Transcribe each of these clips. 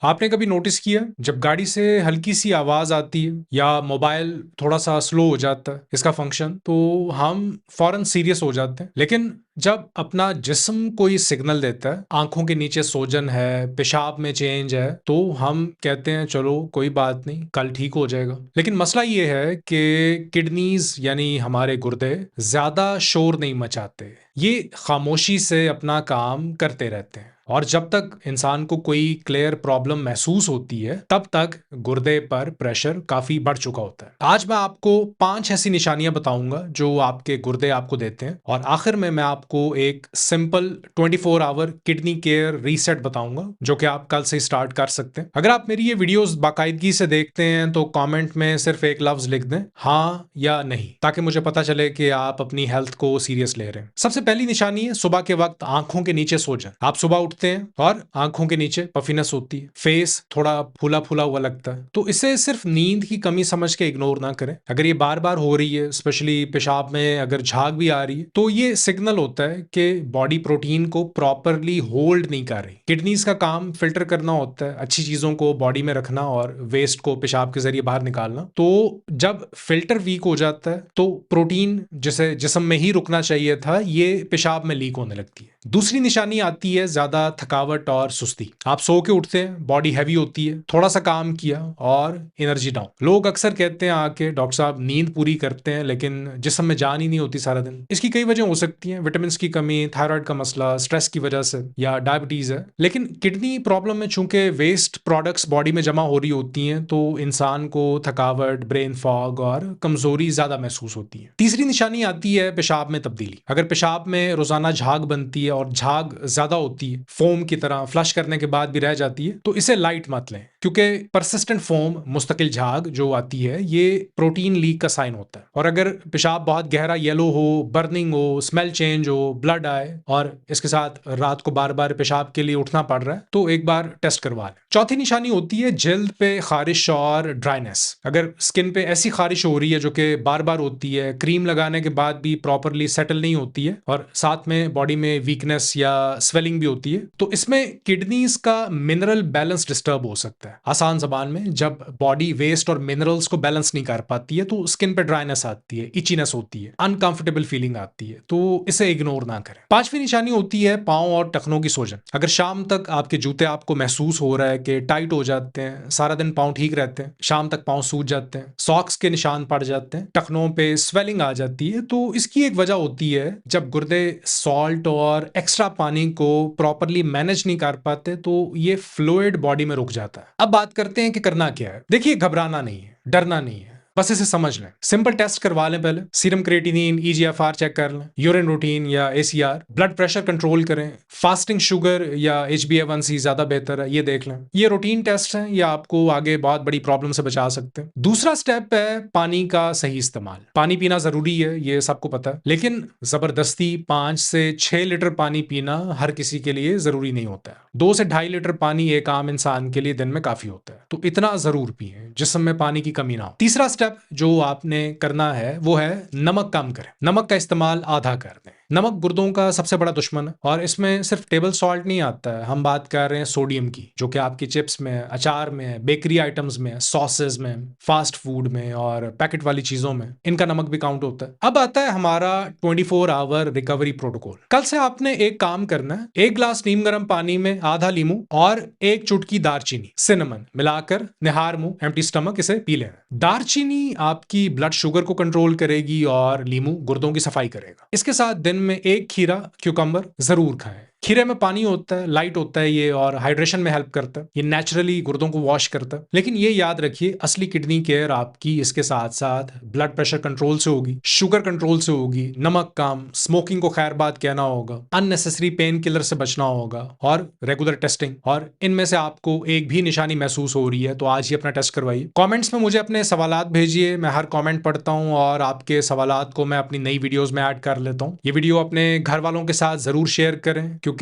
आपने कभी नोटिस किया जब गाड़ी से हल्की सी आवाज आती है या मोबाइल थोड़ा सा स्लो हो जाता है इसका फंक्शन, तो हम फौरन सीरियस हो जाते हैं। लेकिन जब अपना जिस्म कोई सिग्नल देता है, आंखों के नीचे सोजन है, पेशाब में चेंज है, तो हम कहते हैं चलो कोई बात नहीं, कल ठीक हो जाएगा। लेकिन मसला ये है कि किडनीज यानी हमारे गुर्दे ज्यादा शोर नहीं मचाते, ये खामोशी से अपना काम करते रहते हैं। और जब तक इंसान को कोई क्लियर प्रॉब्लम महसूस होती है तब तक गुर्दे पर प्रेशर काफी बढ़ चुका होता है। आज मैं आपको 5 ऐसी निशानियां बताऊंगा जो आपके गुर्दे आपको देते हैं, और आखिर में मैं आपको एक simple 24 hour kidney care reset बताऊंगा जो कि आप कल से स्टार्ट कर सकते हैं। अगर आप मेरी ये वीडियोस बाकायदगी से देखते हैं तो कमेंट में सिर्फ एक लफ्ज लिख दें, हाँ या नहीं, ताकि मुझे पता चले कि आप अपनी हेल्थ को सीरियस ले रहे हैं। सबसे पहली निशानी है सुबह के वक्त आंखों के नीचे सोजन। आप सुबह उठते हैं और आंखों के नीचे पफिनेस होती है, फेस थोड़ा फूला फूला हुआ लगता है, तो इसे सिर्फ नींद की कमी समझ के इग्नोर ना करें। अगर ये बार बार हो रही है, स्पेशली पेशाब में अगर झाग भी आ रही है, तो ये सिग्नल होता है कि बॉडी प्रोटीन को प्रॉपरली होल्ड नहीं कर रही। किडनीज का काम फिल्टर करना होता है, अच्छी चीजों को बॉडी में रखना और वेस्ट को पेशाब के जरिए बाहर निकालना। तो जब फिल्टर वीक हो जाता है तो प्रोटीन जिसे जिस्म में ही रुकना चाहिए था, ये पेशाब में लीक होने लगती है। दूसरी निशानी आती है ज्यादा थकावट और सुस्ती। आप सो के उठते हैं, बॉडी हैवी होती है, थोड़ा सा काम किया और एनर्जी डाउन। लोग अक्सर कहते हैं आके, डॉक्टर साहब नींद पूरी करते हैं लेकिन जिस्म में जान ही नहीं होती सारा दिन। इसकी कई वजह हो सकती हैं, विटामिन की कमी, थायराइड का मसला, स्ट्रेस की वजह से, या डायबिटीज है। लेकिन किडनी प्रॉब्लम में चूंकि वेस्ट प्रोडक्ट्स बॉडी में जमा हो रही होती हैं, तो इंसान को थकावट, ब्रेन फॉग और कमजोरी ज्यादा महसूस होती है। तीसरी निशानी आती है पेशाब में तब्दीली। अगर पेशाब में रोजाना झाग बनती है और झाग ज्यादा होती है, फोम की तरह फ्लश करने के बाद भी रह जाती है, तो इसे लाइट मत लें, क्योंकि परसिस्टेंट फोम, मुस्तकिल झाग जो आती है, ये प्रोटीन लीक का साइन होता है। और अगर पेशाब बहुत गहरा येलो हो, बर्निंग हो, स्मेल चेंज हो, ब्लड आए और इसके साथ रात को बार बार पेशाब के लिए उठना पड़ रहा है, तो एक बार टेस्ट करवा लें। चौथी निशानी होती है जल्द पे खारिश और ड्राइनेस। अगर स्किन पे ऐसी खारिश हो रही है जो कि बार बार होती है, क्रीम लगाने के बाद भी प्रॉपरली सेटल नहीं होती है, और साथ में बॉडी में वीकनेस या स्वेलिंग भी होती है, तो इसमें किडनीज का मिनरल बैलेंस डिस्टर्ब हो सकता है। आसान जबान में, जब बॉडी वेस्ट और मिनरल्स को बैलेंस नहीं कर पाती है तो स्किन पे ड्राइनेस आती है, इचीनेस होती है, अनकंफर्टेबल फीलिंग आती है, तो इसे इग्नोर ना करें। पांचवी निशानी होती है पांव और टखनों की सूजन। अगर शाम तक आपके जूते आपको महसूस हो रहा है कि टाइट हो जाते हैं, सारा दिन पांव ठीक रहते हैं, शाम तक पांव सूज जाते हैं, सॉक्स के निशान पड़ जाते हैं, टखनों पे स्वेलिंग आ जाती है, तो इसकी एक वजह होती है जब गुर्दे सॉल्ट और एक्स्ट्रा पानी को प्रॉपरली मैनेज नहीं कर पाते, तो ये फ्लूइड बॉडी में रुक जाता है। अब बात करते हैं कि करना क्या है। देखिए, घबराना नहीं है, डरना नहीं है, बस इसे समझ लें। सिंपल टेस्ट करवा लें, पहले सीरम क्रिएटिनिन, ईजीएफआर चेक कर लें, यूरिन रूटीन या एसीआर, ब्लड प्रेशर कंट्रोल करें, फास्टिंग शुगर या HbA1c ज्यादा बेहतर है, ये देख लें। ये रूटीन टेस्ट हैं, ये आपको आगे बहुत बड़ी प्रॉब्लम से बचा सकते हैं। दूसरा स्टेप है पानी का सही इस्तेमाल। पानी पीना जरूरी है, ये सबको पता है, लेकिन जबरदस्ती 5 से 6 लीटर पानी पीना हर किसी के लिए जरूरी नहीं होता है। 2 से 2.5 लीटर पानी एक आम इंसान के लिए दिन में काफी होता है, तो इतना जरूर पिए जिसम में पानी की कमी ना हो। तीसरा स्टेप जो आपने करना है वो है नमक कम करें। नमक का इस्तेमाल आधा कर दें। नमक गुर्दों का सबसे बड़ा दुश्मन है, और इसमें सिर्फ टेबल सॉल्ट नहीं आता है, हम बात कर रहे हैं सोडियम की, जो कि आपकी चिप्स में, अचार में, बेकरी आइटम्स में, सॉसेज में, फास्ट फूड में और पैकेट वाली चीजों में, इनका नमक भी काउंट होता है। अब आता है हमारा 24 आवर रिकवरी प्रोटोकॉल। कल से आपने एक काम करना है, 1 ग्लास नीम गर्म पानी में आधा लीमू और 1 चुटकी दारचीनी, सिनेमन मिलाकर निहार मुंह, एम्प्टी स्टमक इसे पी लेना। दारचीनी आपकी ब्लड शुगर को कंट्रोल करेगी और लीमू गुर्दों की सफाई करेगा। इसके साथ दिन में 1 खीरा, क्यूकम्बर जरूर खाएं। खीरे में पानी होता है, लाइट होता है ये, और हाइड्रेशन में हेल्प करता है, ये नेचुरली गुर्दों को वॉश करता है। लेकिन ये याद रखिए, असली किडनी केयर आपकी इसके साथ साथ ब्लड प्रेशर कंट्रोल से होगी, शुगर कंट्रोल से होगी, नमक कम, स्मोकिंग को खैर बात कहना होगा, अननेसेसरी पेन किलर से बचना होगा, और रेगुलर टेस्टिंग। और इनमें से आपको एक भी निशानी महसूस हो रही है तो आज ही अपना टेस्ट करवाइए। कमेंट्स में मुझे अपने सवालात भेजिए, मैं हर कमेंट पढ़ता हूं और आपके सवालात को मैं अपनी नई वीडियोस में ऐड कर लेता हूं। ये वीडियो अपने घर वालों के साथ जरूर शेयर करें, क्योंकि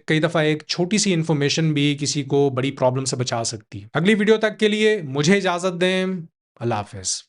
कई दफा एक छोटी सी इंफॉर्मेशन भी किसी को बड़ी प्रॉब्लम से बचा सकती है। अगली वीडियो तक के लिए मुझे इजाजत दें। अल्लाह हाफिज।